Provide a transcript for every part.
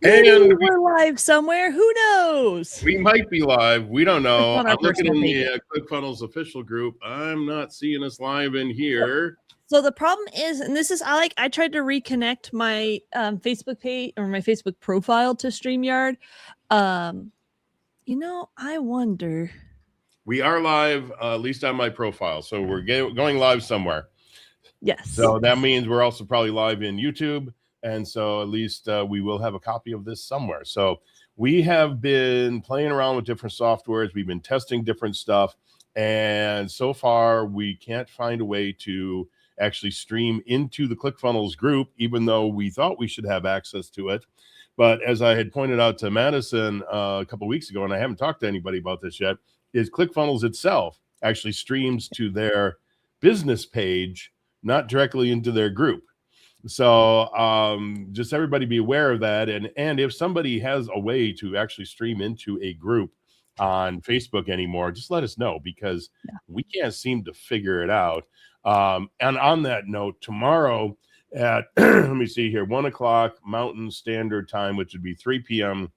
Maybe And we're live somewhere. Who knows? we might be live. We don't Just know. on our I'm looking personal in page. the ClickFunnels official group. I'm not seeing us live in here. So the problem is, and this is, I tried to reconnect my Facebook page or my Facebook profile to StreamYard. I wonder. We are live, at least on my profile. So we're going live somewhere. Yes. So that means we're also probably live in YouTube. And so at least we will have a copy of this somewhere. So we have been playing around with different softwares. We've been testing different stuff. And so far, we can't find a way to actually stream into the ClickFunnels group, even though we thought we should have access to it. But as I had pointed out to Madison a couple of weeks ago, and I haven't talked to anybody about this yet, is ClickFunnels itself actually streams to their business page, not directly into their group. So just everybody be aware of that. And if somebody has a way to actually stream into a group on Facebook anymore, just let us know, because we can't seem to figure it out. And on that note, tomorrow at, let me see here, 1 o'clock Mountain Standard Time, which would be 3 p.m.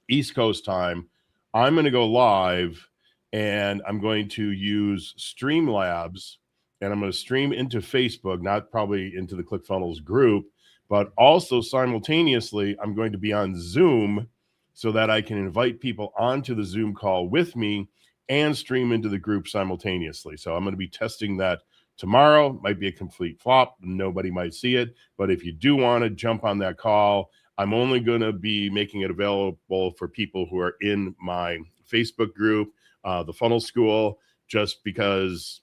East Coast time, I'm going to go live and I'm going to use Streamlabs. And I'm going to stream into Facebook, not probably into the ClickFunnels group, but also simultaneously, I'm going to be on Zoom so that I can invite people onto the Zoom call with me and stream into the group simultaneously. So I'm going to be testing that tomorrow. Might be a complete flop. Nobody might see it. But if you do want to jump on that call, I'm only going to be making it available for people who are in my Facebook group, the Funnel School, just because,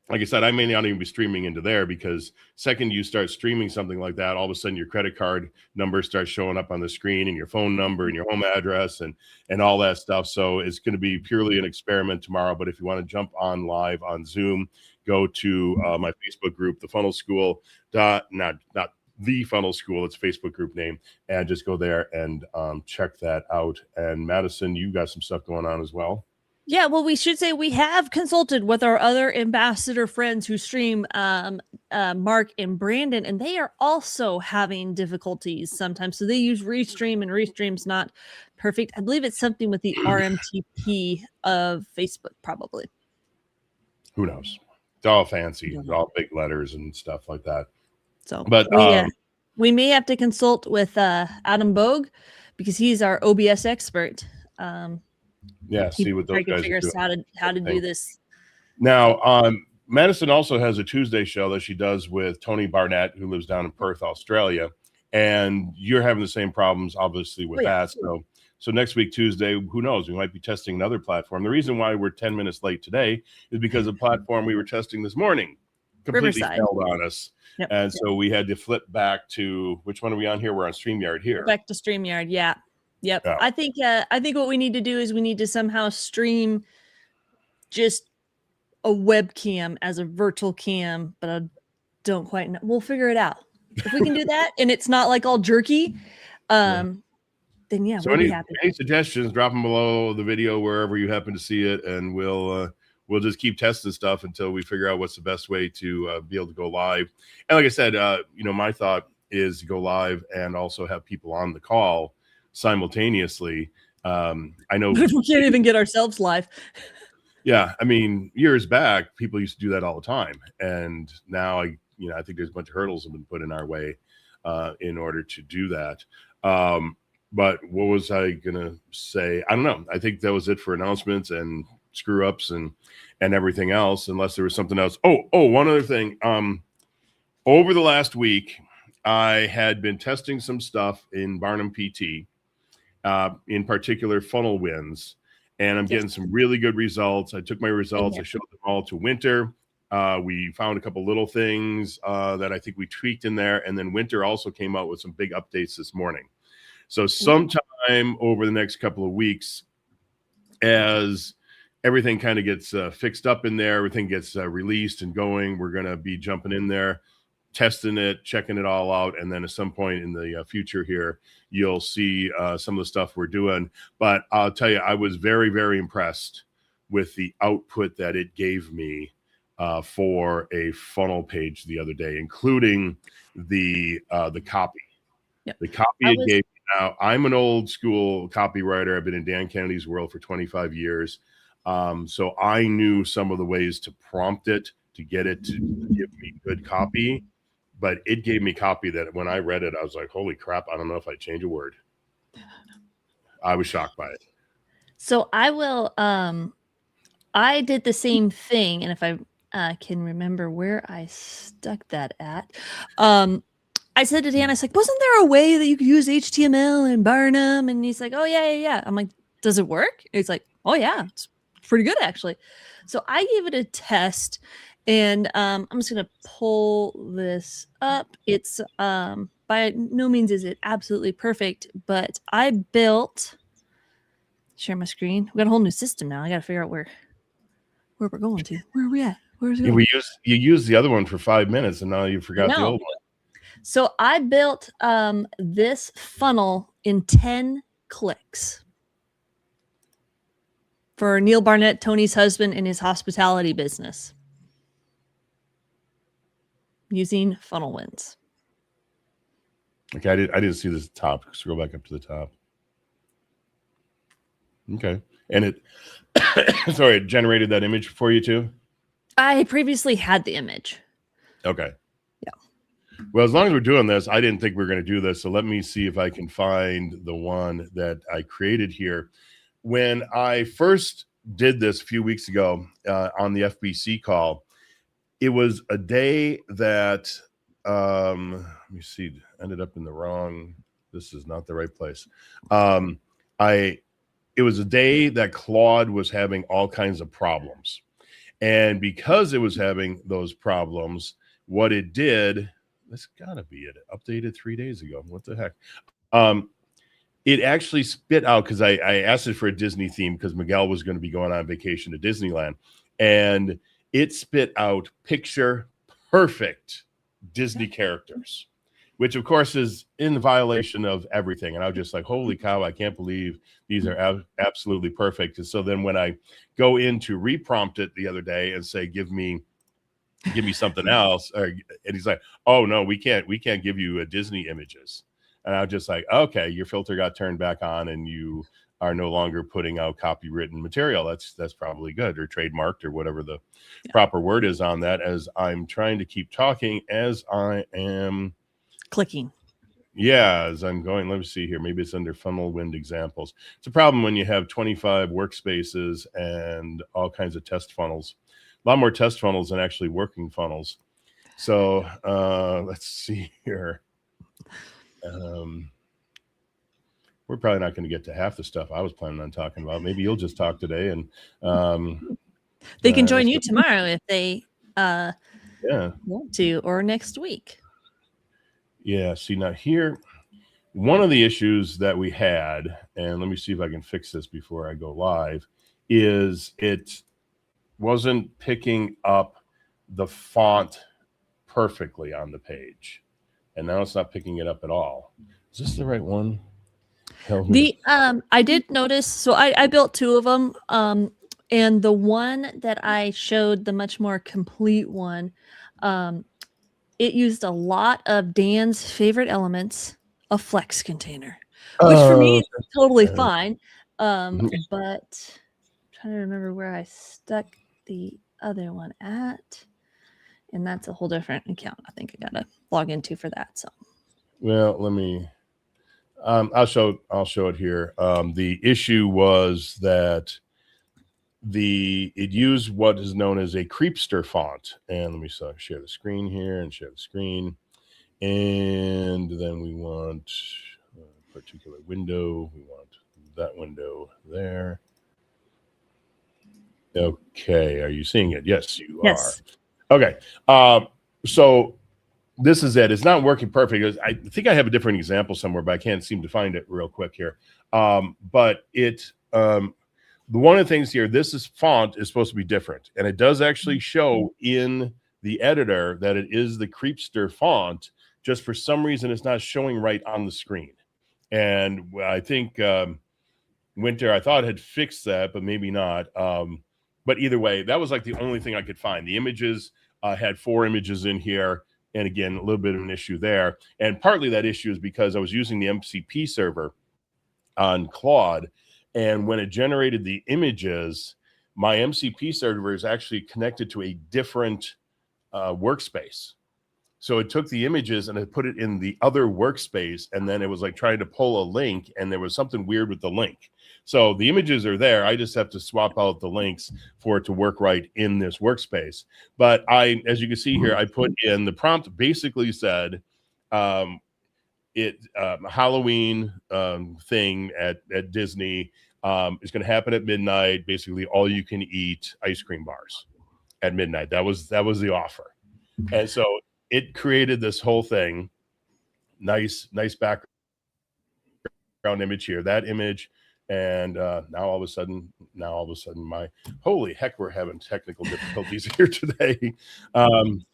like I said, I may not even be streaming into there, because second you start streaming something like that, all of a sudden your credit card number starts showing up on the screen, and your phone number and your home address and all that stuff. So it's going to be purely an experiment tomorrow. But if you want to jump on live on Zoom, go to my Facebook group, the Funnel School. Not the Funnel School, it's Facebook group name, and just go there and check that out. And Madison, you got some stuff going on as well. Yeah, well, we should say we have consulted with our other ambassador friends who stream, Mark and Brandon, and they are also having difficulties sometimes. So they use Restream, and Restream's not perfect. I believe it's something with the RMTP of Facebook, probably. Who knows? It's all fancy, it's all big letters and stuff like that. So, but we may have to consult with Adam Bogue, because he's our OBS expert. See what those guys figure out how to do this. Now, Madison also has a Tuesday show that she does with Tony Barnett, who lives down in Perth, Australia. And you're having the same problems, obviously, with that. So next week, Tuesday, who knows? We might be testing another platform. The reason why we're 10 minutes late today is because the platform we were testing this morning completely failed on us. Yep. And so we had to flip back to, which one are we on here? We're on StreamYard here. Back to StreamYard, yeah. Yep. Yeah. I think what we need to do is we need to somehow stream just a webcam as a virtual cam, but I don't quite know. We'll figure it out. If we can do that and it's not like all jerky, then yeah, so we'll be happy. Any suggestions, drop them below the video wherever you happen to see it, and we'll just keep testing stuff until we figure out what's the best way to be able to go live. And like I said, my thought is to go live and also have people on the call simultaneously. I know we can't even get ourselves live. Yeah, I mean, years back, people used to do that all the time, and now I think there's a bunch of hurdles have been put in our way in order to do that. But what was I gonna say? I don't know. I think that was it for announcements and screw ups and everything else, unless there was something else. Oh, one other thing. Over the last week, I had been testing some stuff in Barnum PT, in particular funnel wins, and I'm getting some really good results. I took my results, I showed them all to Winter. We found a couple little things that I think we tweaked in there, and then Winter also came out with some big updates this morning. So sometime over the next couple of weeks, as everything kind of gets fixed up in there, everything gets released and going, we're going to be jumping in there, testing it, checking it all out. And then at some point in the future here, you'll see some of the stuff we're doing. But I'll tell you, I was very, very impressed with the output that it gave me for a funnel page the other day, including the copy. Yep. The copy it gave me Now, I'm an old school copywriter. I've been in Dan Kennedy's world for 25 years. So I knew some of the ways to prompt it to get it to give me good copy, but it gave me copy that when I read it, I was like, holy crap, I don't know if I'd change a word. I was shocked by it. So I will, I did the same thing. And if I can remember where I stuck that at, I said to Dan, I was like, wasn't there a way that you could use HTML and Barnum? And he's like, oh, yeah. I'm like, does it work? And he's like, oh, yeah, it's pretty good, actually. So I gave it a test, and I'm just going to pull this up. It's by no means is it absolutely perfect, but I built, share my screen. We got a whole new system now. I got to figure out where we're going to. Where are we at? Where's it going? You used the other one for 5 minutes, and now you forgot the old one. So I built this funnel in 10 clicks for Neil Barnett, Tony's husband, in his hospitality business using Funnelwinds. Okay, I didn't see this top. Scroll back up to the top. Okay, and it sorry, it generated that image for you too? I previously had the image. Okay. Yeah. Well, as long as we're doing this, I didn't think we were going to do this. So let me see if I can find the one that I created here. When I first did this a few weeks ago on the FBC call, it was a day that, let me see, ended up in the wrong, this is not the right place. It was a day that Claude was having all kinds of problems. And because it was having those problems, what it did, that's gotta be it, updated 3 days ago. What the heck? It actually spit out, because I asked it for a Disney theme because Miguel was going to be going on vacation to Disneyland, and it spit out picture perfect Disney characters, which of course is in violation of everything. And I was just like, holy cow, I can't believe these are absolutely perfect. And so then when I go in to reprompt it the other day and say, give me something else, and he's like, oh no, we can't give you Disney images. And I was just like, okay, your filter got turned back on and you are no longer putting out copywritten material. That's probably good, or trademarked, or whatever the proper word is on that, as I'm trying to keep talking as I am clicking. Yeah, as I'm going, let me see here. Maybe it's under Funnelwind examples. It's a problem when you have 25 workspaces and all kinds of test funnels. A lot more test funnels than actually working funnels. So let's see here. We're probably not going to get to half the stuff I was planning on talking about. Maybe you'll just talk today, and they can join you tomorrow if they want to, or next week. Yeah, see, now here, one of the issues that we had, and let me see if I can fix this before I go live, is it wasn't picking up the font perfectly on the page. And now it's not picking it up at all. Is this the right one? I did notice, so I built two of them. And the one that I showed, the much more complete one, it used a lot of Dan's favorite elements, a Flex container, which for me is totally fine. But I'm trying to remember where I stuck the other one at. And that's a whole different account. I think I gotta log into for that. So, well, let me. I'll show it here. The issue was that it used what is known as a Creepster font, and let me share the screen here and share the screen, and then we want a particular window. We want that window there. Okay, are you seeing it? Yes, you are. Okay, so this is it. It's not working perfect. I think I have a different example somewhere, but I can't seem to find it real quick here. But one of the things here, this font is supposed to be different, and it does actually show in the editor that it is the Creepster font. Just for some reason, it's not showing right on the screen. And I think Winter, I thought, had fixed that, but maybe not. But either way, that was like the only thing I could find. The images had 4 images in here, And again, a little bit of an issue there. And partly that issue is because I was using the MCP server on Claude. And when it generated the images, my MCP server is actually connected to a different workspace. So it took the images and it put it in the other workspace. And then it was like trying to pull a link, and there was something weird with the link. So the images are there. I just have to swap out the links for it to work right in this workspace. But as you can see here, I put in the prompt basically said, Halloween thing at Disney is going to happen at midnight. Basically, all you can eat ice cream bars at midnight. That was the offer. And so it created this whole thing. Nice background image here. That image. And now all of a sudden, my holy heck, we're having technical difficulties here today.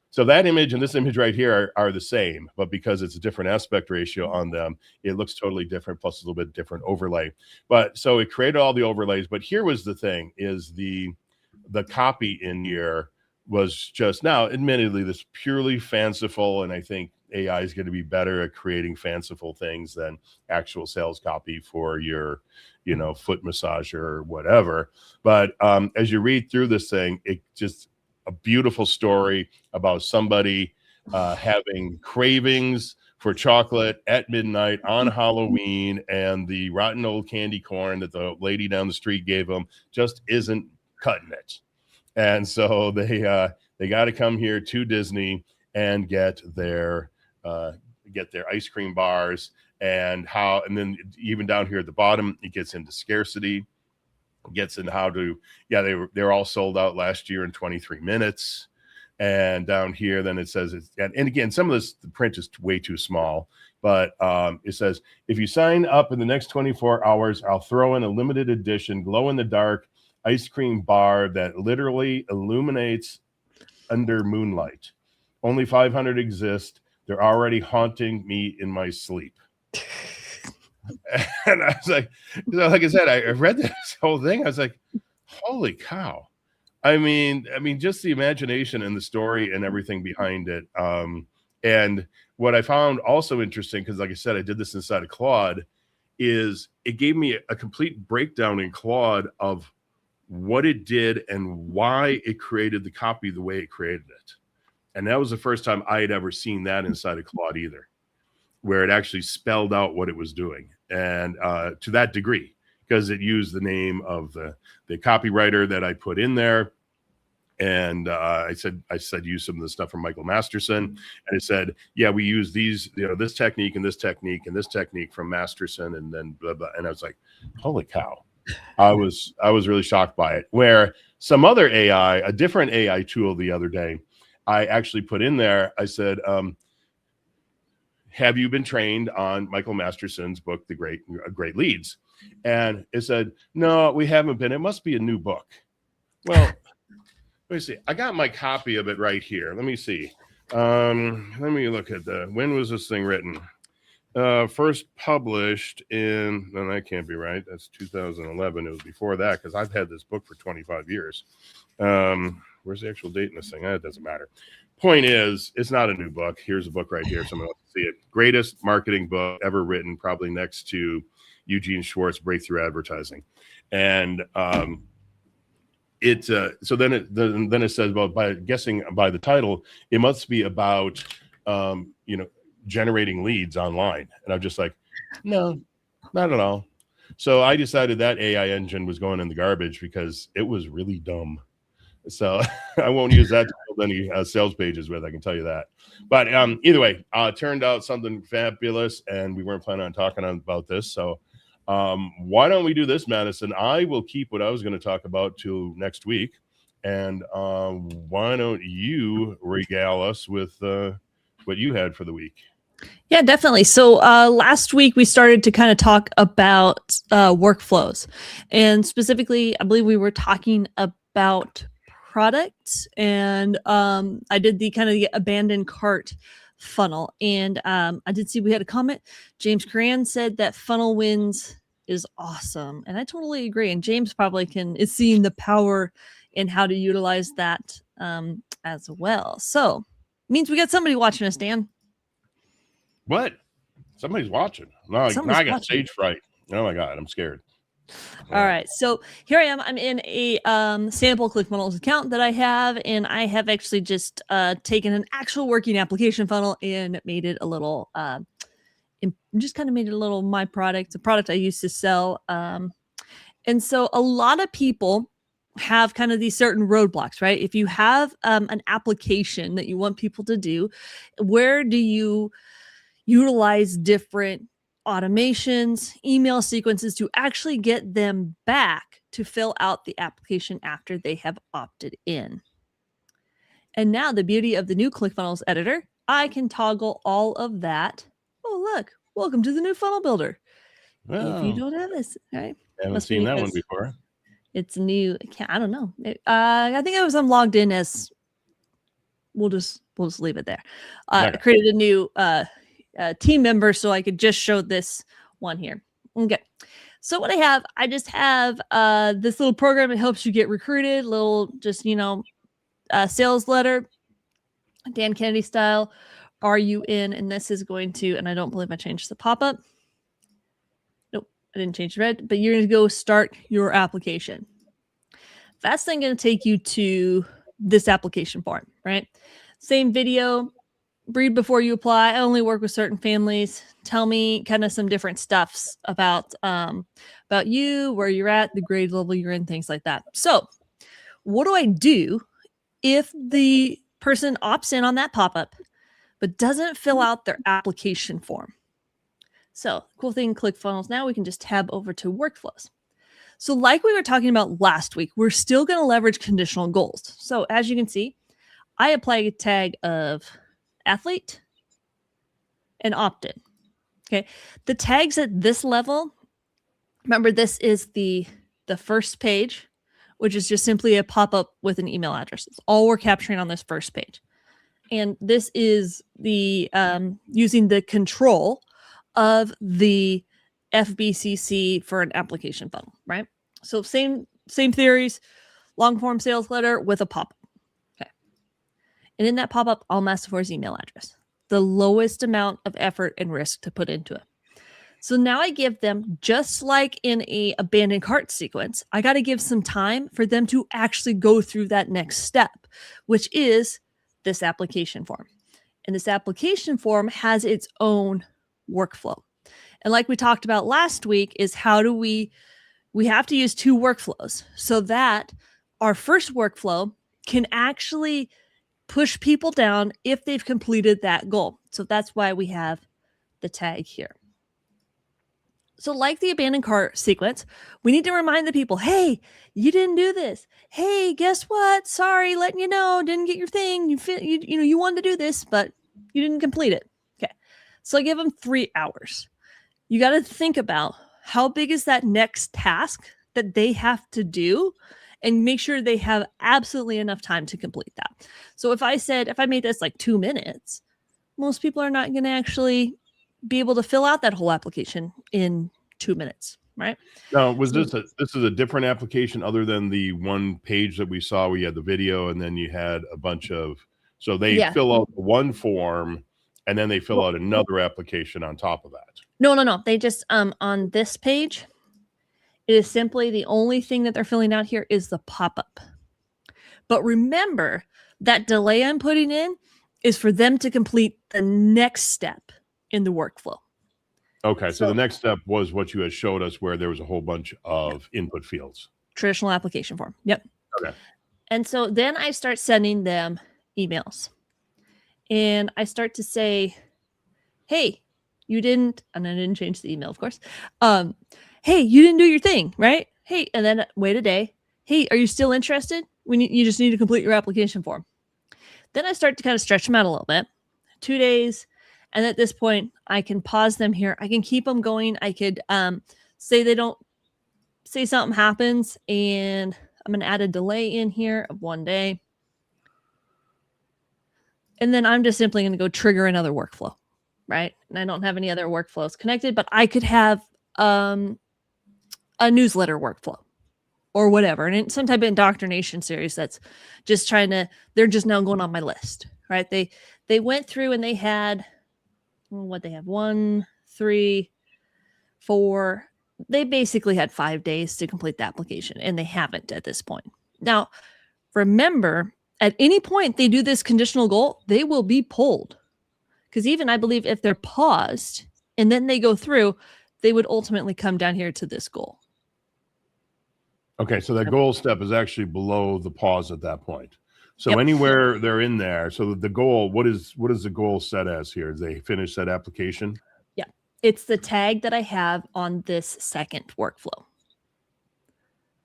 So that image and this image right here are the same, but because it's a different aspect ratio on them, it looks totally different, plus a little bit different overlay. But so it created all the overlays. But here was the thing: is the copy in here was just, now admittedly this purely fanciful, and I think AI is going to be better at creating fanciful things than actual sales copy for your, foot massager or whatever. But as you read through this thing, it just a beautiful story about somebody having cravings for chocolate at midnight on Halloween, and the rotten old candy corn that the lady down the street gave them just isn't cutting it. And so they got to come here to Disney and get their ice cream bars, and then even down here at the bottom, it gets into scarcity, gets into how to, they're all sold out last year in 23 minutes. And down here, then it says, and again, some of this, the print is way too small, but it says, if you sign up in the next 24 hours, I'll throw in a limited edition glow in the dark ice cream bar that literally illuminates under moonlight. Only 500 exist. They're already haunting me in my sleep. And I was like I said, I read this whole thing. I was like, holy cow. I mean, just the imagination and the story and everything behind it. And what I found also interesting, because like I said, I did this inside of Claude, is it gave me a complete breakdown in Claude of what it did and why it created the copy the way it created it. And that was the first time I had ever seen that inside of Claude either, where it actually spelled out what it was doing. And to that degree, because it used the name of the copywriter that I put in there. And I said, use some of the stuff from Michael Masterson. And it said, yeah, we use these, this technique and this technique and this technique from Masterson, and then blah, blah. And I was like, holy cow. I was really shocked by it. Where some other AI, a different AI tool the other day, I actually put in there, I said, have you been trained on Michael Masterson's book, The Great Leads? And it said, no, we haven't been. It must be a new book. Well, let me see. I got my copy of it right here. Let me see. Let me look at when was this thing written? First published in, no, that can't be right. That's 2011. It was before that, because I've had this book for 25 years. Where's the actual date in this thing? It doesn't matter. Point is, it's not a new book. Here's a book right here. Someone else can see it. Greatest marketing book ever written, probably next to Eugene Schwartz, Breakthrough Advertising. And so then it says, well, by guessing by the title, it must be about generating leads online. And I'm just like, no, not at all. So I decided that AI engine was going in the garbage because it was really dumb. So I won't use that to build any sales pages with, I can tell you that. But either way, turned out something fabulous, and we weren't planning on talking about this. So why don't we do this, Madison? I will keep what I was going to talk about till next week. And why don't you regale us with what you had for the week? Yeah, definitely. So last week we started to kind of talk about workflows, and specifically, I believe we were talking about products, and I did the kind of the abandoned cart funnel, and I did see we had a comment. James Coran said that Funnel Wins is awesome, and I totally agree. And James probably is seeing the power in how to utilize that as well. So Means we got somebody watching us, Dan. What? Somebody's watching. No, now I got watching. stage fright. Oh my God, I'm scared. All right, so here I am. I'm in a sample ClickFunnels account that I have, and I have actually just taken an actual working application funnel and made it a little, just kind of made it a little my product, a product I used to sell. And so a lot of people have kind of these certain roadblocks, right? If you have an application that you want people to do, where do you utilize different automations, email sequences to actually get them back to fill out the application after they have opted in? And now the beauty of the new ClickFunnels editor, I can toggle all of that. Oh, look, welcome to the new funnel builder. Well, if you don't have this, right? I haven't seen that one before. It's new. I don't know. I think I'm logged in as. We'll just leave it there. I created a new team member so I could just show this one here. Okay. So what I just have this little program that helps you get recruited. Little just sales letter, Dan Kennedy style. Are you in? And this is going to. And I don't believe I changed the pop up. I didn't change the red, but you're going to go start your application. That's then going to take you to this application form, right? Same video, breed before you apply. I only work with certain families. Tell me kind of some different stuffs about you, where you're at, the grade level you're in, things like that. So what do I do if the person opts in on that pop-up, but doesn't fill out their application form? So cool thing in ClickFunnels, now we can just tab over to workflows. So like we were talking about last week, we're still going to leverage conditional goals. So as you can see, I apply a tag of athlete and opt-in. Okay. The tags at this level, remember this is the first page, which is just simply a pop-up with an email address. It's all we're capturing on this first page. And this is the using the control of the FBCC for an application funnel, right? So same theories, long form sales letter with a pop-up. Okay. And in that pop-up, I'll ask for his email address, the lowest amount of effort and risk to put into it. So now I give them, just like in a abandoned cart sequence, I got to give some time for them to actually go through that next step, which is this application form. And this application form has its own workflow. And like we talked about last week is how do we have to use two workflows so that our first workflow can actually push people down if they've completed that goal. So that's why we have the tag here. So like the abandoned cart sequence, we need to remind the people, hey, you didn't do this. Hey, guess what? Sorry, letting you know, didn't get your thing. You wanted to do this, but you didn't complete it. Okay. So I give them 3 hours. You got to think about how big is that next task that they have to do and make sure they have absolutely enough time to complete that. So if I made this like 2 minutes, most people are not going to actually be able to fill out that whole application in 2 minutes, right? Now, this is a different application other than the one page that we saw where you had the video and then you had a bunch of, so they fill out one form and then they fill out another application on top of that. No. They just, on this page, it is simply the only thing that they're filling out here is the pop-up. But remember that delay I'm putting in is for them to complete the next step in the workflow. Okay. So the next step was what you had showed us where there was a whole bunch of input fields. Traditional application form. Yep. Okay. And so then I start sending them emails. And I start to say, hey, you didn't, and I didn't change the email, of course. Hey, you didn't do your thing, right? Hey, and then wait a day. Hey, are you still interested? You just need to complete your application form. Then I start to kind of stretch them out a little bit. 2 days. And at this point, I can pause them here. I can keep them going. I could say something happens, and I'm going to add a delay in here of 1 day. And then I'm just simply going to go trigger another workflow, right? And I don't have any other workflows connected, but I could have a newsletter workflow. or whatever. And it's some type of indoctrination series that's just they're just now going on my list, right? They went through and they had what they have 1, 3, 4. They basically had 5 days to complete the application, and they haven't at this point. Now, remember, at any point they do this conditional goal, they will be pulled. Because even I believe if they're paused and then they go through, they would ultimately come down here to this goal. Okay, so that goal step is actually below the pause at that point. So anywhere they're in there, so the goal, what is the goal set as here? They finish that application? Yeah, it's the tag that I have on this second workflow.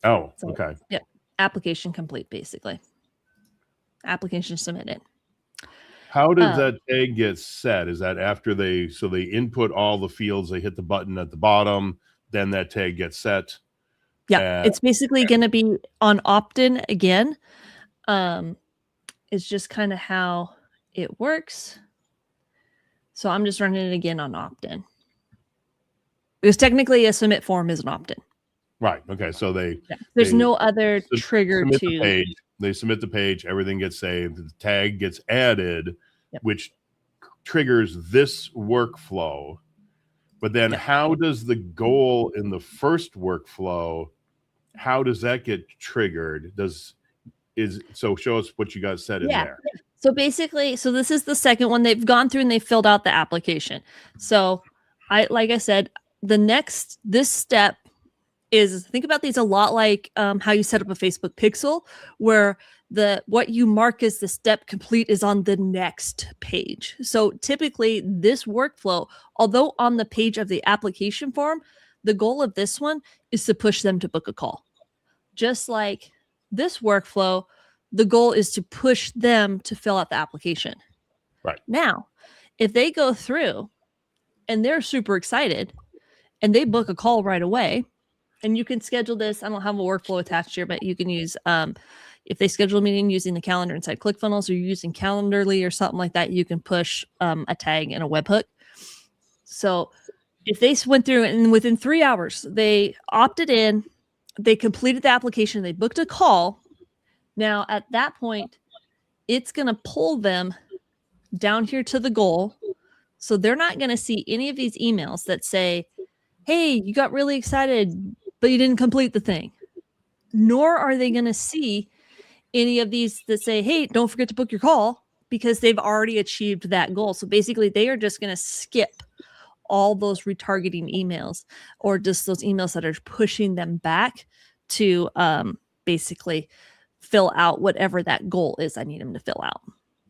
Oh, so, okay. Yep, application complete, basically. Application submitted. How does that tag get set? Is that after they input all the fields, they hit the button at the bottom, then that tag gets set? Yeah, it's basically going to be on opt-in again. It's just kind of how it works. So I'm just running it again on opt-in. Because technically a submit form is an opt-in. Right. Okay. So there's no other trigger to the page. They submit the page, everything gets saved, the tag gets added, which triggers this workflow. But then how does the goal in the first workflow, how does that get triggered? So show us what you guys said in there. So basically, this is the second one. They've gone through and they filled out the application. So like I said, this step is, think about these a lot like how you set up a Facebook pixel, where what you mark as the step complete is on the next page. So typically this workflow, although on the page of the application form, the goal of this one is to push them to book a call. Just like this workflow, the goal is to push them to fill out the application. Right. Now, if they go through and they're super excited and they book a call right away, and you can schedule this. I don't have a workflow attached here, but you can use, if they schedule a meeting using the calendar inside ClickFunnels, or you're using Calendly or something like that, you can push a tag and a webhook. So if they went through and within 3 hours, they opted in, they completed the application, they booked a call. Now at that point, it's going to pull them down here to the goal. So they're not going to see any of these emails that say, hey, you got really excited, but you didn't complete the thing. Nor are they going to see any of these that say, hey, don't forget to book your call, because they've already achieved that goal. So basically they are just going to skip all those retargeting emails, or just those emails that are pushing them back to basically fill out whatever that goal is I need them to fill out.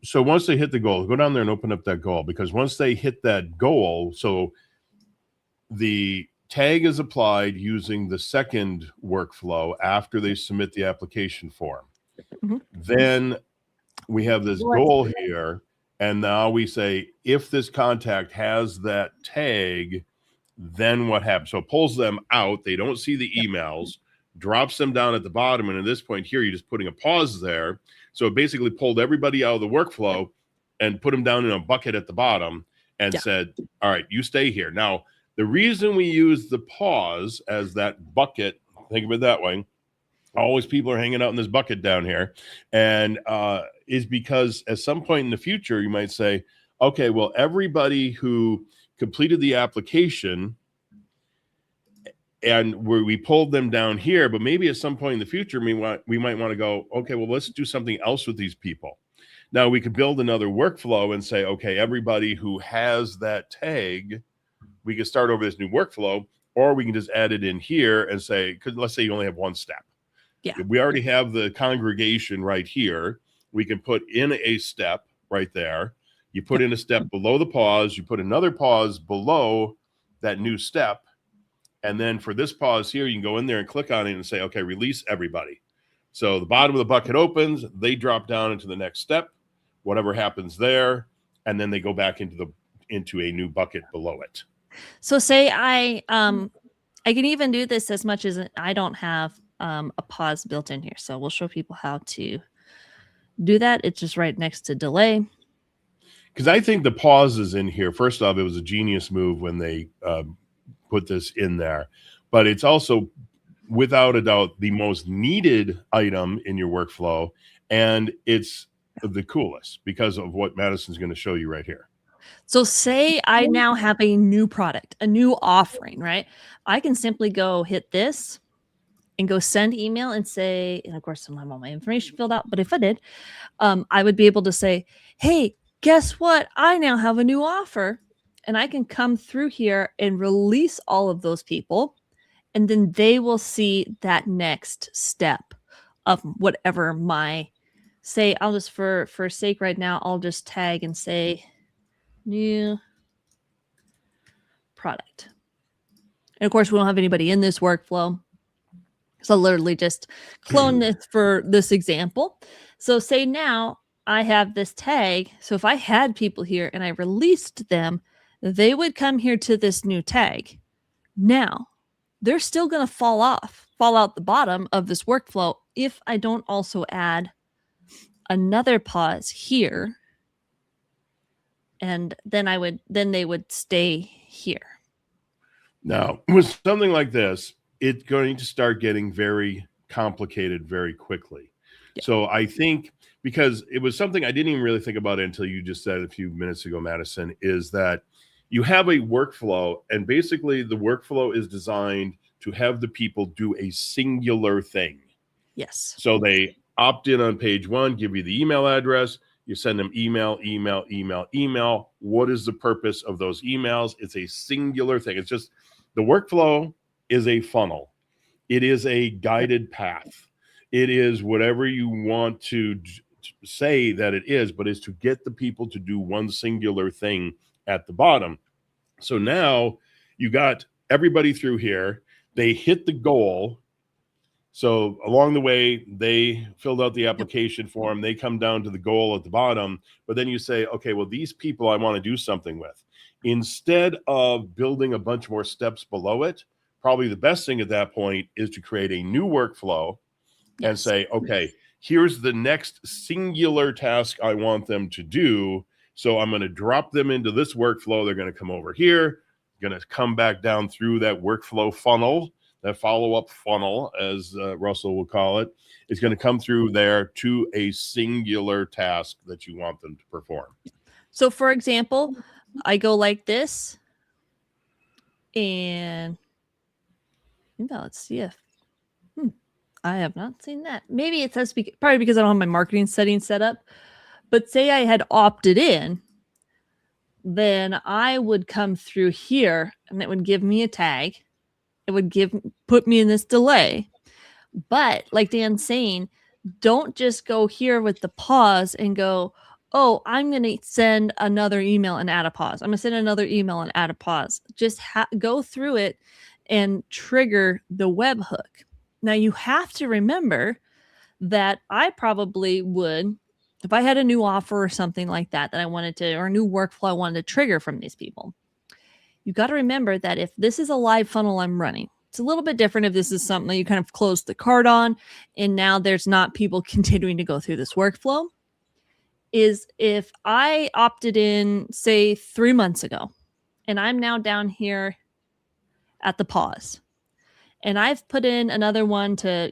So once they hit the goal, go down there and open up that goal, because once they hit that goal, so the tag is applied using the second workflow after they submit the application form. Mm-hmm. Then we have this goal here, and now we say, if this contact has that tag, then what happens? So it pulls them out. They don't see the emails, drops them down at the bottom. And at this point here, you're just putting a pause there. So it basically pulled everybody out of the workflow and put them down in a bucket at the bottom and said, all right, you stay here. Now, the reason we use the pause as that bucket, think of it that way, always people are hanging out in this bucket down here, and is because at some point in the future, you might say, okay, well, everybody who completed the application and we pulled them down here, but maybe at some point in the future, we might want to go, okay, well, let's do something else with these people. Now we could build another workflow and say, okay, everybody who has that tag, we can start over this new workflow, or we can just add it in here and say, because let's say you only have one step. Yeah. We already have the congregation right here. We can put in a step right there. You put in a step below the pause. You put another pause below that new step. And then for this pause here, you can go in there and click on it and say, okay, release everybody. So the bottom of the bucket opens. They drop down into the next step, whatever happens there. And then they go back into a new bucket below it. So say I can even do this as much as I don't have a pause built in here. So we'll show people how to do that. It's just right next to delay. Because I think the pause is in here. First off, it was a genius move when they put this in there, but it's also without a doubt the most needed item in your workflow, and it's the coolest because of what Madison's going to show you right here. So say I now have a new product, a new offering, right? I can simply go hit this and go send email and say, and of course I don't have all my information filled out, but if I did, I would be able to say, hey, guess what? I now have a new offer, and I can come through here and release all of those people, and then they will see that next step of whatever my, say, I'll just for sake right now, I'll just tag and say new product. And of course, we don't have anybody in this workflow. So I'll literally just clone this for this example. So say now I have this tag. So if I had people here and I released them, they would come here to this new tag. Now, they're still going to fall out the bottom of this workflow if I don't also add another pause here. And then they would stay here. Now, with something like this, it's going to start getting very complicated very quickly. Yeah. So I think, because it was something I didn't even really think about it until you just said a few minutes ago, Madison, is that you have a workflow, and basically the workflow is designed to have the people do a singular thing. Yes. So they opt in on page one, give you the email address, you send them email. What is the purpose of those emails? It's a singular thing. It's just, the workflow is a funnel. It is a guided path. It is whatever you want to say that it is, but it's to get the people to do one singular thing at the bottom. So now you got everybody through here. They hit the goal. So along the way, they filled out the application form. They come down to the goal at the bottom. But then you say, okay, well, these people I want to do something with. Instead of building a bunch more steps below it, probably the best thing at that point is to create a new workflow and say, okay, here's the next singular task I want them to do. So I'm going to drop them into this workflow. They're going to come over here, going to come back down through that workflow funnel. That follow-up funnel, as Russell would call it, is going to come through there to a singular task that you want them to perform. So, for example, I go like this, and let's see if I have not seen that. Maybe it says probably because I don't have my marketing settings set up. But say I had opted in, then I would come through here, and it would give me a tag. It would put me in this delay. But like Dan's saying, don't just go here with the pause and go, oh, I'm going to send another email and add a pause. I'm going to send another email and add a pause. Just go through it and trigger the webhook. Now you have to remember that I probably would, if I had a new offer or something like that I wanted to, or a new workflow I wanted to trigger from these people, you got to remember that if this is a live funnel I'm running, it's a little bit different if this is something that you kind of closed the card on and now there's not people continuing to go through this workflow, is if I opted in, say, 3 months ago, and I'm now down here at the pause, and I've put in another one to,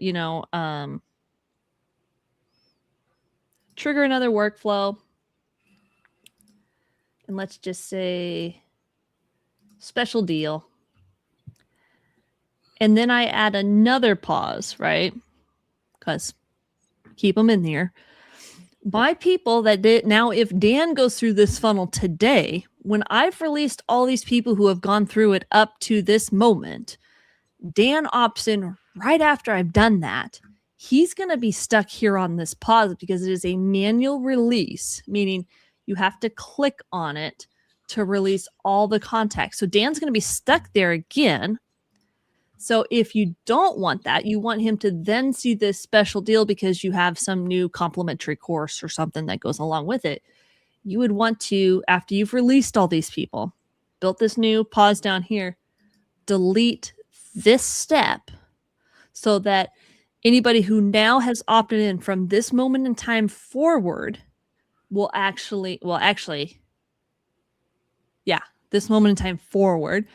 trigger another workflow, and let's just say special deal. And then I add another pause, right? Because keep them in there. My people that did, now if Dan goes through this funnel today, when I've released all these people who have gone through it up to this moment, Dan opts in right after I've done that. He's going to be stuck here on this pause because it is a manual release, meaning you have to click on it to release all the contacts. So Dan's going to be stuck there again. So if you don't want that, you want him to then see this special deal because you have some new complimentary course or something that goes along with it. You would want to, after you've released all these people, built this new pause down here, delete this step so that anybody who now has opted in from this moment in time forward will this moment in time forward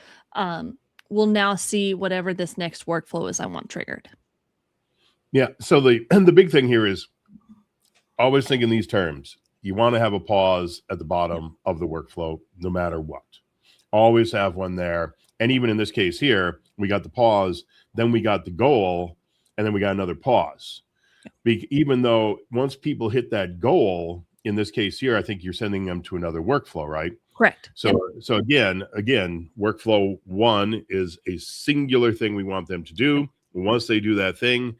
will now see whatever this next workflow is I want triggered. Yeah. So the big thing here is always think in these terms. You want to have a pause at the bottom of the workflow, no matter what. Always have one there. And even in this case here, we got the pause, then we got the goal, and then we got another pause. Even though once people hit that goal, in this case here, I think you're sending them to another workflow, right? Correct. So again, workflow 1 is a singular thing we want them to do. Once they do that thing,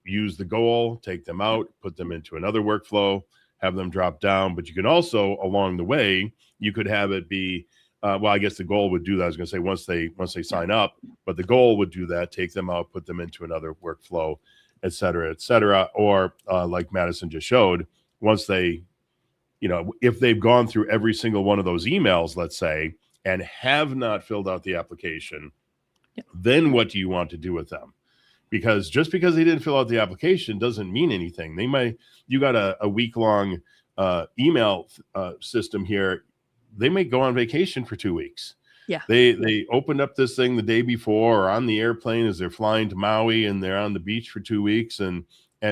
use the goal, take them out, put them into another workflow, have them drop down. But you can also, along the way, you could have it be, well, I guess the goal would do that. I was going to say once they sign up, but the goal would do that, take them out, put them into another workflow, et cetera, et cetera. Or like Madison just showed, once they, if they've gone through every single one of those emails, let's say, and have not filled out the application, then what do you want to do with them? Because just because they didn't fill out the application doesn't mean anything. You got a week-long email system here. They may go on vacation for 2 weeks. Yeah. They opened up this thing the day before or on the airplane as they're flying to Maui and they're on the beach for 2 weeks. And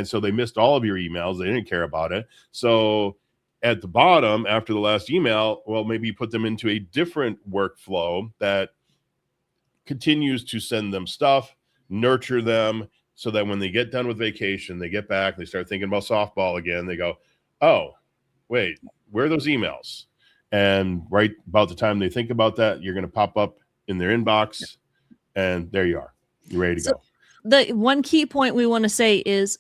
so they missed all of your emails. They didn't care about it. So at the bottom, after the last email, well, maybe you put them into a different workflow that continues to send them stuff, nurture them, so that when they get done with vacation, they get back, they start thinking about softball again. They go, oh, wait, where are those emails? And right about the time they think about that, you're going to pop up in their inbox, and there you are. You're ready to go. The one key point we want to say is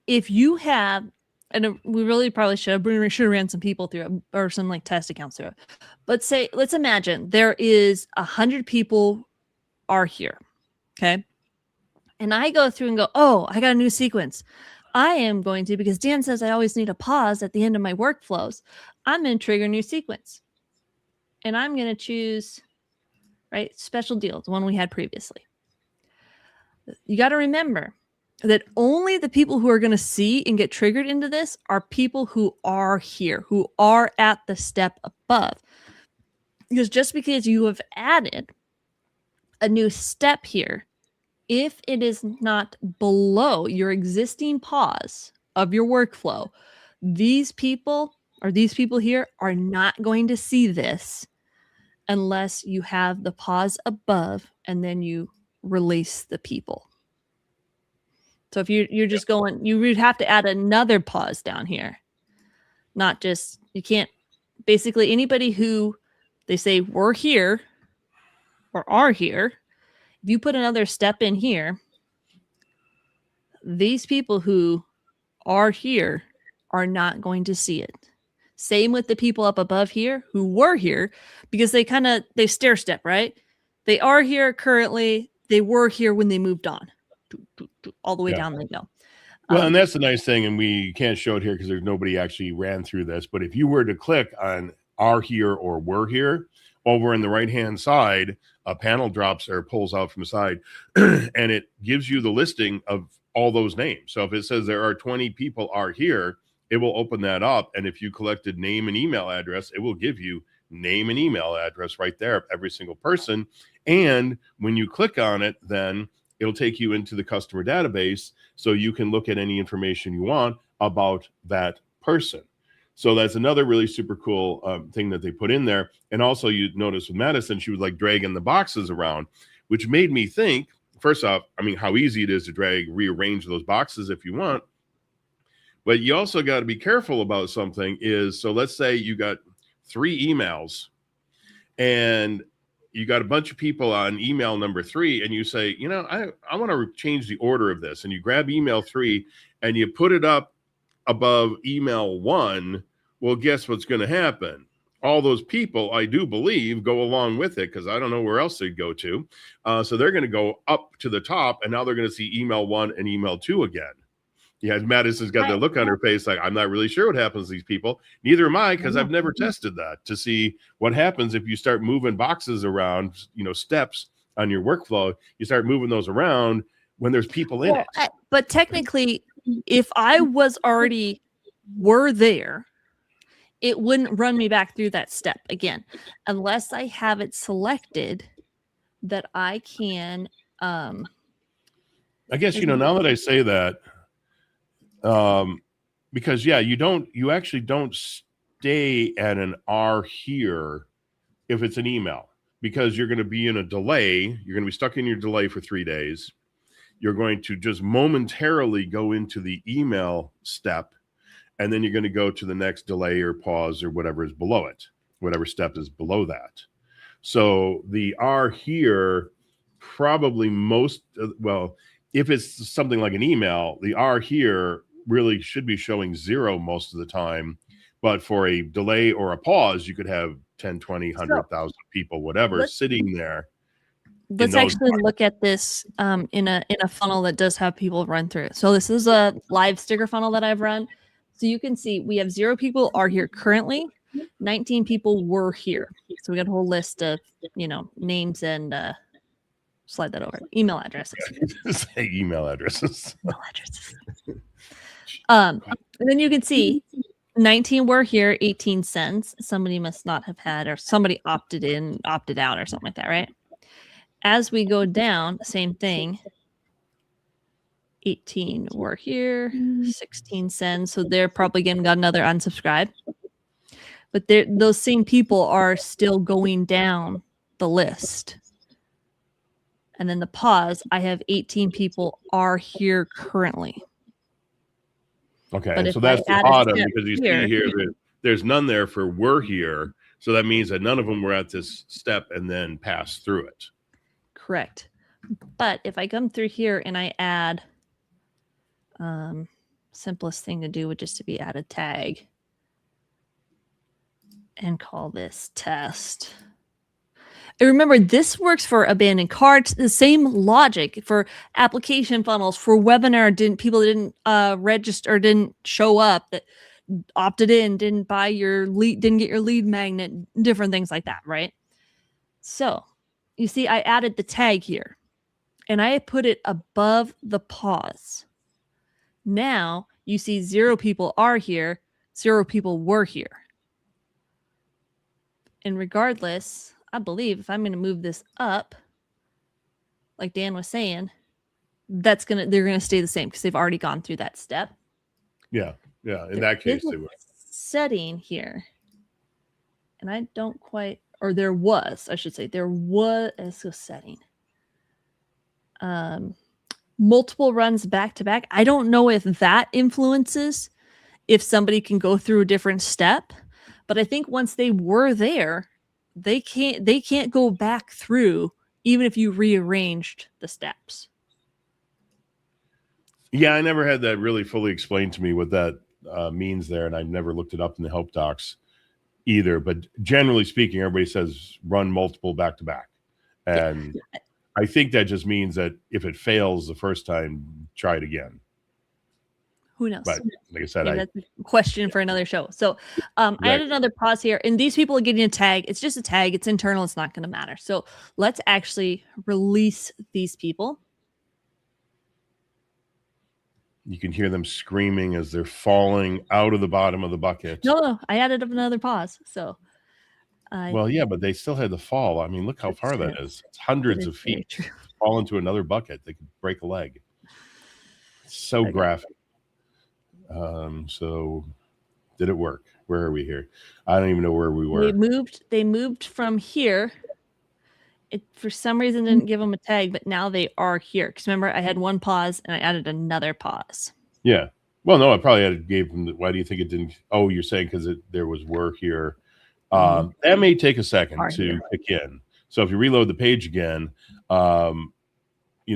if you have, and we really probably should have ran some people through it, or some like test accounts through it. Let's imagine there is 100 people are here. Okay. And I go through and go, oh, I got a new sequence. I am going to, because Dan says I always need a pause at the end of my workflows. I'm going to trigger a new sequence. And I'm going to choose, right, special deal, the one we had previously. You got to remember that only the people who are going to see and get triggered into this are people who are here, who are at the step above. Because just because you have added a new step here, if it is not below your existing pause of your workflow, these people here are not going to see this unless you have the pause above and then you release the people. So if you're just going, you would have to add another pause down here. Not just, you can't, basically anybody who they say we're here or are here, if you put another step in here, these people who are here are not going to see it. Same with the people up above here who were here, because they stair step, right? They are here currently. They were here when they moved on. All the way down they go. Well, and that's the nice thing, and we can't show it here because there's nobody actually ran through this. But if you were to click on "are here" or "were here," over in the right-hand side, a panel drops or pulls out from the side, and it gives you the listing of all those names. So if it says there are 20 people are here, it will open that up. And if you collected name and email address, it will give you name and email address right there of every single person. And when you click on it, then it'll take you into the customer database so you can look at any information you want about that person. So that's another really super cool thing that they put in there. And also you notice with Madison, she was like dragging the boxes around, which made me think, first off, I mean, how easy it is to rearrange those boxes if you want. But you also got to be careful about something is, so let's say you got 3 emails and you got a bunch of people on email number 3 and you say, I want to change the order of this. And you grab email 3 and you put it up above email 1. Well, guess what's going to happen? All those people, I do believe, go along with it because I don't know where else they'd go to. So they're going to go up to the top and now they're going to see email 1 and email 2 again. Yeah, Madison's got that look on her face like, I'm not really sure what happens to these people. Neither am I, because I've never tested that to see what happens if you start moving boxes around, steps on your workflow. You start moving those around when there's people in it. But technically, if I were there, it wouldn't run me back through that step again, unless I have it selected that I can I guess, now that I say that, because you actually don't stay at an R here if it's an email, because you're going to be in a delay. You're going to be stuck in your delay for 3 days. You're going to just momentarily go into the email step, and then you're going to go to the next delay or pause or whatever is below it, whatever step is below that. So the R here probably if it's something like an email, the R here really should be showing 0 most of the time. But for a delay or a pause, you could have 10, 20, 100,000 people, whatever, sitting there. Let's actually look at this in a funnel that does have people run through it. So this is a live sticker funnel that I've run. So you can see we have 0 people are here currently. 19 people were here. So we got a whole list of, names and slide that over. Email addresses. Say email addresses. Email addresses. And then you can see 19 were here, 18 cents. Somebody must not have had, or somebody opted in, opted out, or something like that, right? As we go down, same thing. 18 were here, 16 cents. So they're probably got another unsubscribe. But those same people are still going down the list. And then the pause, I have 18 people are here currently. Okay, and so that's the bottom, because you see here that there's none there for were here. So that means that none of them were at this step and then passed through it. Correct. But if I come through here and I add, simplest thing to do would just to be add a tag and call this test. And remember, this works for abandoned carts. The same logic for application funnels, for webinar. People didn't register or didn't show up, that opted in, didn't buy your lead, didn't get your lead magnet, different things like that, right? So you see, I added the tag here and I put it above the pause. Now you see 0 people are here, 0 people were here. And regardless, I believe if I'm going to move this up, like Dan was saying, they're going to stay the same because they've already gone through that step. Yeah. In that case, they would. Setting here, and I don't quite, or there was a setting. Multiple runs back to back. I don't know if that influences if somebody can go through a different step, but I think once they were there, they can't go back through even if you rearranged the steps. Yeah, I never had that really fully explained to me what that means there, and I never looked it up in the help docs either. But generally speaking, everybody says run multiple back to back, and I think that just means that if it fails the first time, try it again. Who knows? But like I said, that's a question for another show. So I added another pause here, and these people are getting a tag. It's just a tag. It's internal. It's not going to matter. So let's actually release these people. You can hear them screaming as they're falling out of the bottom of the bucket. No, I added up another pause. So, well, yeah, but they still had to fall. I mean, look how far that is. It's hundreds of feet. Fall into another bucket. They could break a leg. It's so graphic. So did it work? Where are we here? I don't even know where we were. They moved from here. It for some reason didn't give them a tag, but now they are here. Because remember, I had one pause and I added another pause. Yeah. Well, no, I probably gave them. Why do you think it didn't? Oh, you're saying because there was were here. That may take a second to kick in. So if you reload the page again,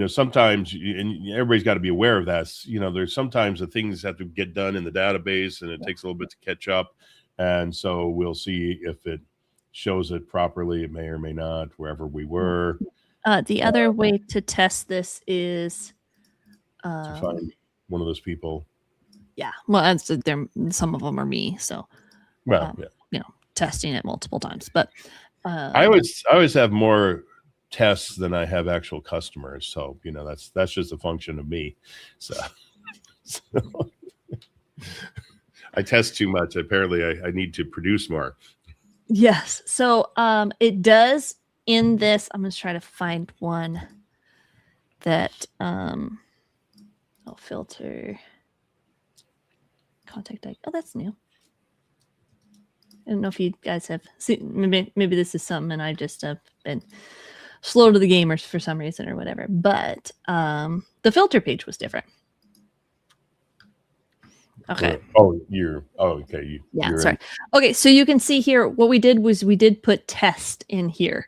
sometimes, and everybody's got to be aware of that. There's sometimes the things have to get done in the database, and it takes a little bit to catch up. And so we'll see if it shows it properly. It may or may not, wherever we were. The other way to test this is to find one of those people. Yeah, well, some of them are me. So, testing it multiple times. But I always have more tests than I have actual customers. So, that's just a function of me. So I test too much. Apparently I need to produce more. Yes. So it does in this, I'm going to try to find one that, I'll filter contact. Oh, that's new. I don't know if you guys have seen, maybe this is something and I just have been slow to the gamers for some reason or whatever, but the filter page was different. Okay. Okay. Sorry. Okay, so you can see here what we did was we did put test in here.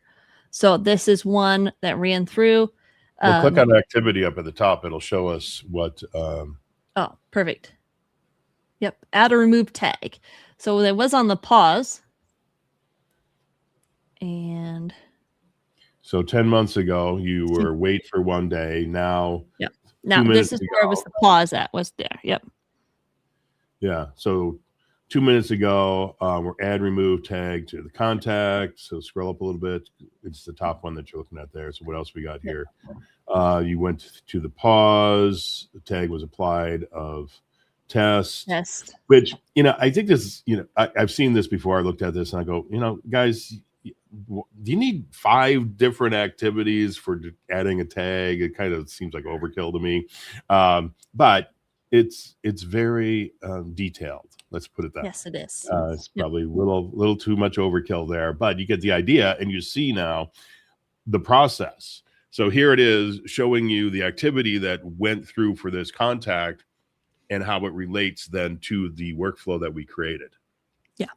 So this is one that ran through. We'll click on activity up at the top. It'll show us what. Oh, perfect. Yep. Add or remove tag. So it was on the pause. And so 10 months ago, you were wait for 1 day. Now, now this is where was the pause at was there. Yep. Yeah. So 2 minutes ago, we're add remove tag to the contact. So scroll up a little bit. It's the top one that you're looking at there. So what else we got here? You went to the pause. The tag was applied of test. Which, I think this, I've seen this before. I looked at this and I go, guys, do you need 5 different activities for adding a tag? It kind of seems like overkill to me. But it's very detailed. Let's put it that. Yes, it is. It's probably a little too much overkill there, but you get the idea, and you see now the process. So here it is showing you the activity that went through for this contact and how it relates then to the workflow that we created. Yeah.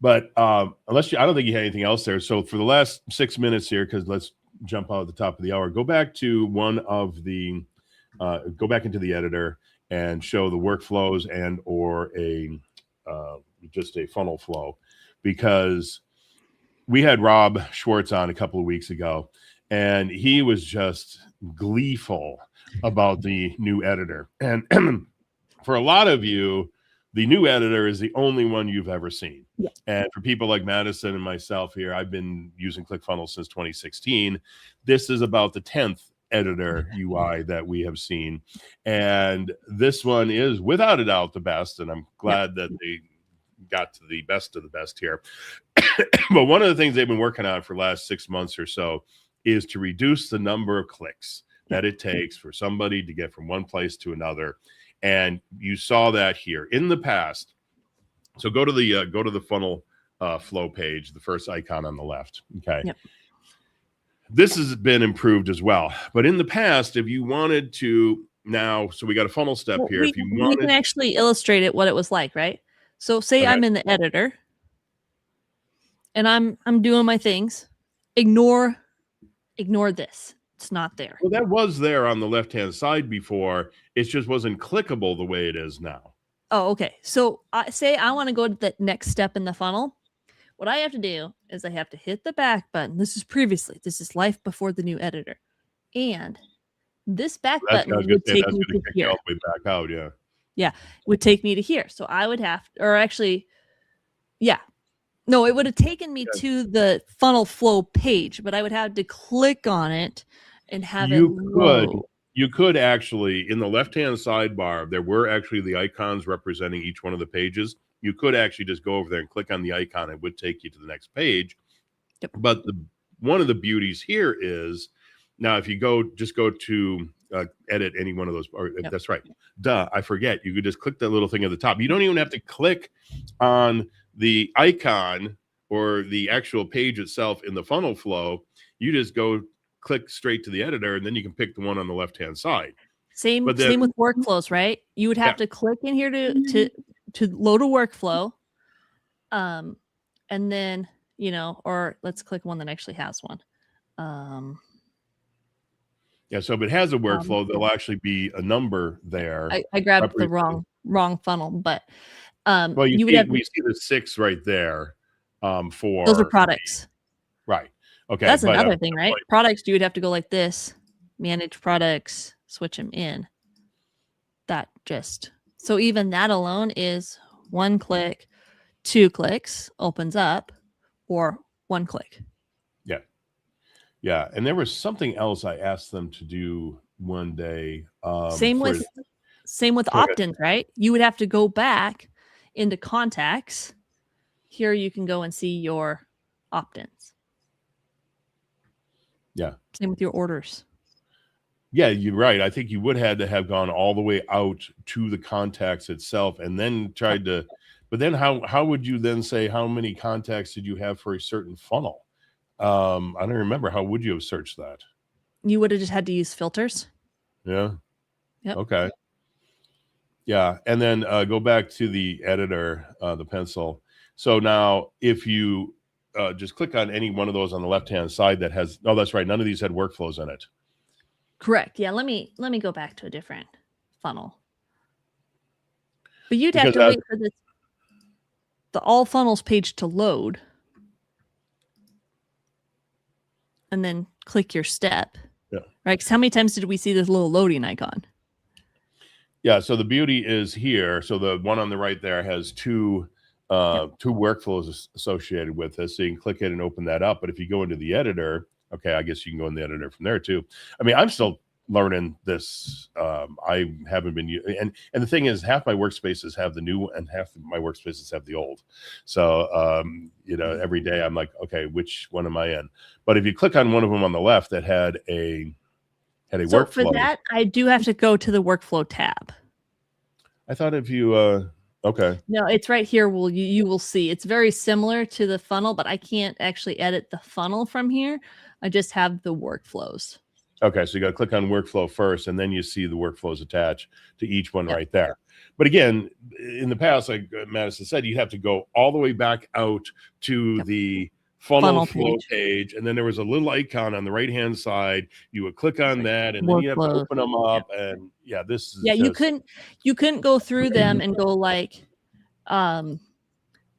But I don't think you had anything else there. So for the last 6 minutes here, because let's jump out at the top of the hour, go back to go back into the editor and show the workflows and or just a funnel flow, because we had Rob Schwartz on a couple of weeks ago, and he was just gleeful about the new editor. And for a lot of you, the new editor is the only one you've ever seen. Yeah. And for people like Madison and myself here, I've been using ClickFunnels since 2016. This is about the 10th editor UI that we have seen, and this one is without a doubt the best, and I'm glad that they got to the best of the best here. But one of the things they've been working on for the last 6 months or so is to reduce the number of clicks that it takes for somebody to get from one place to another, and you saw that here in the past. So go to the funnel flow page, the first icon on the left. Okay. Yep. This has been improved as well. But in the past, if you wanted to now, so we got a funnel step here. We can actually illustrate it, what it was like, right? So say I'm in the editor and I'm doing my things. Ignore this. It's not there. Well, that was there on the left-hand side before. It just wasn't clickable the way it is now. Oh, okay. So say I want to go to the next step in the funnel. What I have to do is I have to hit the back button. This is life before the new editor. And this back button would take me to here. All the way back out, yeah. Yeah, it would take me to here. So I would have, or actually, yeah. No, it would have taken me to the funnel flow page, but I would have to click on it and have it load. You could actually, in the left-hand sidebar, there were actually the icons representing each one of the pages. You could actually just go over there and click on the icon. It would take you to the next page. Yep. But one of the beauties here is now if you go to edit any one of those, that's right. I forget. You could just click that little thing at the top. You don't even have to click on the icon or the actual page itself in the funnel flow. You just click straight to the editor, and then you can pick the one on the left-hand side. Same with workflows, right? You would have to click in here to load a workflow. And then, or let's click one that actually has one. So if it has a workflow, there'll actually be a number there. I grabbed the wrong funnel, but well, we see the 6 right there. For those are products. Right. Okay. That's another thing, right? Products, you would have to go like this, manage products, switch them in. So even that alone is 1 click, 2 clicks opens up, or 1 click. Yeah. Yeah. And there was something else I asked them to do one day. Same with opt-ins, right? You would have to go back into contacts. Here you can go and see your opt-ins. Yeah. Same with your orders. Yeah, you're right. I think you would have to have gone all the way out to the contacts itself and then tried to, but then how would you then say how many contacts did you have for a certain funnel? I don't remember. How would you have searched that? You would have just had to use filters. Yeah. Yep. Okay. Yeah. And then go back to the editor, the pencil. So now if you just click on any one of those on the left-hand side that has, oh, that's right. None of these had workflows in it. Correct. Yeah. Let me go back to a different funnel. But you'd have to wait for the all funnels page to load. And then click your step. Yeah. Right. Because how many times did we see this little loading icon? Yeah. So the beauty is here. So the one on the right there has two workflows associated with this. So you can click it and open that up. But if you go into the editor, okay, I guess you can go in the editor from there too. I mean, I'm still learning this. I haven't been, and the thing is, half my workspaces have the new and half my workspaces have the old. So, every day I'm like, okay, which one am I in? But if you click on one of them on the left that had a workflow. So for that, I do have to go to the workflow tab. I thought if you, okay. No, it's right here. You will see it's very similar to the funnel, but I can't actually edit the funnel from here. I just have the workflows. Okay, so you got to click on workflow first, and then you see the workflows attached to each one right there. But again, in the past, like Madison said, you'd have to go all the way back out to the funnel flow page, and then there was a little icon on the right-hand side. You would click on that, and then you have to open them up. And yeah, this is you couldn't go through them and go like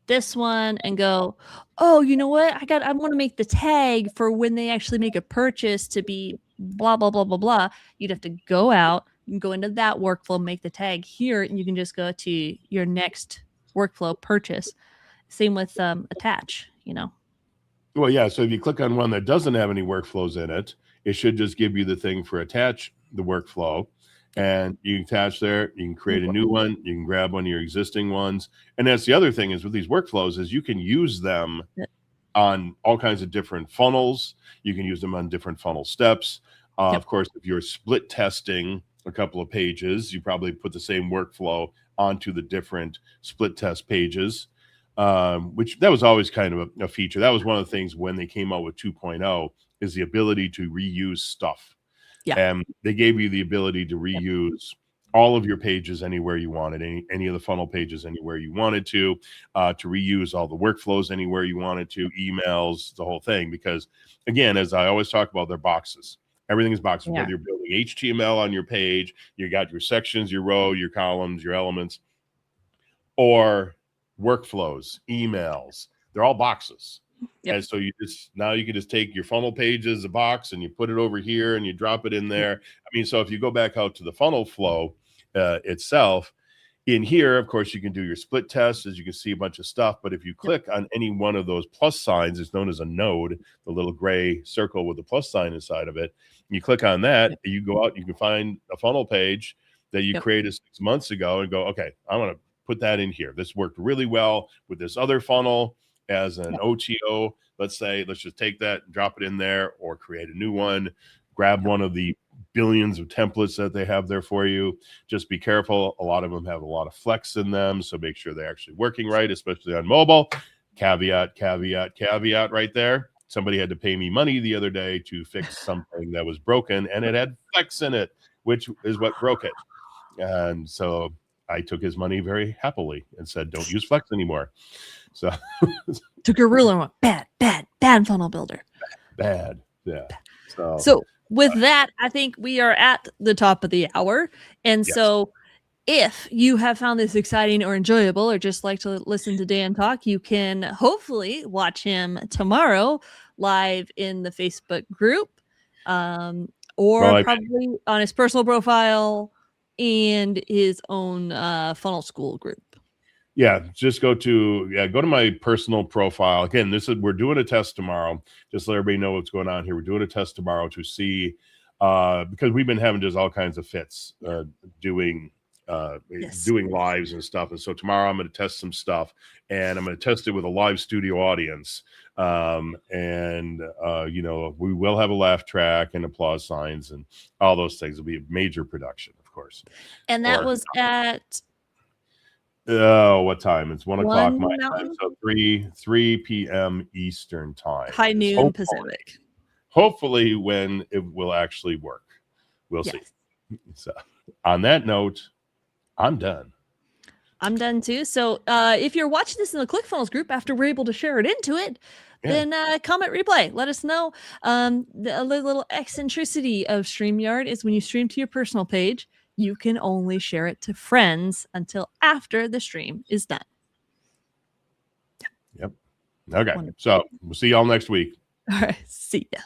this one and go, oh, you know what? I want to make the tag for when they actually make a purchase to be blah, blah, blah, blah, blah. You'd have to go out and go into that workflow, make the tag here, and you can just go to your next workflow purchase. Same with attach, Well, yeah. So if you click on one that doesn't have any workflows in it, it should just give you the thing for attach the workflow. And you can attach there, you can create a new one, you can grab one of your existing ones. And that's the other thing is with these workflows is you can use them on all kinds of different funnels. You can use them on different funnel steps. Of course, if you're split testing a couple of pages, you probably put the same workflow onto the different split test pages, which that was always kind of a feature. That was one of the things when they came out with 2.0 is the ability to reuse stuff. Yeah. And they gave you the ability to reuse all of your pages anywhere you wanted, any of the funnel pages anywhere you wanted to reuse all the workflows anywhere you wanted to, emails, the whole thing. Because again, as I always talk about, they're boxes. Everything is boxes. Whether you're building HTML on your page, you got your sections, your row, your columns, your elements, or workflows, emails, they're all boxes. Yep. And so you can just take your funnel page as a box and you put it over here and you drop it in there. I mean, so if you go back out to the funnel flow itself, in here, of course, you can do your split tests, as you can see a bunch of stuff. But if you click on any one of those plus signs, it's known as a node, the little gray circle with the plus sign inside of it. You click on that, you go out, you can find a funnel page that you created 6 months ago and go, okay, I want to put that in here. This worked really well with this other funnel as an OTO. Let's just take that and drop it in there, or create a new one, grab one of the billions of templates that they have there for you. Just be careful. A lot of them have a lot of flex in them. So make sure they're actually working right, especially on mobile. Caveat right there. Somebody had to pay me money the other day to fix something that was broken, and it had flex in it, which is what broke it. And so I took his money very happily and said, don't use flex anymore. So took your ruler and went, bad funnel builder. Bad. Yeah. So with that, I think we are at the top of the hour. And so if you have found this exciting or enjoyable, or just like to listen to Dan talk, you can hopefully watch him live in the Facebook group, or probably on his personal profile and his own funnel school group. Yeah, just go to my personal profile. Again, we're doing a test tomorrow. Just let everybody know what's going on here. We're doing a test tomorrow to see because we've been having just all kinds of fits doing doing lives and stuff. And so tomorrow I'm going to test some stuff, and I'm going to test it with a live studio audience. You know, we will have a laugh track and applause signs and all those things. It'll be a major production, of course. And that was at what time? It's 1 o'clock my Mountain? time, so 3 p.m. Eastern time. High noon Pacific. Hopefully, when it will actually work, we'll see. So, on that note, I'm done. I'm done too. So, if you're watching this in the ClickFunnels group after we're able to share it into it, then comment replay. Let us know. The little eccentricity of StreamYard is when you stream to your personal page, you can only share it to friends until after the stream is done. Yep. Okay. Wonderful. So we'll see y'all next week. All right. See ya.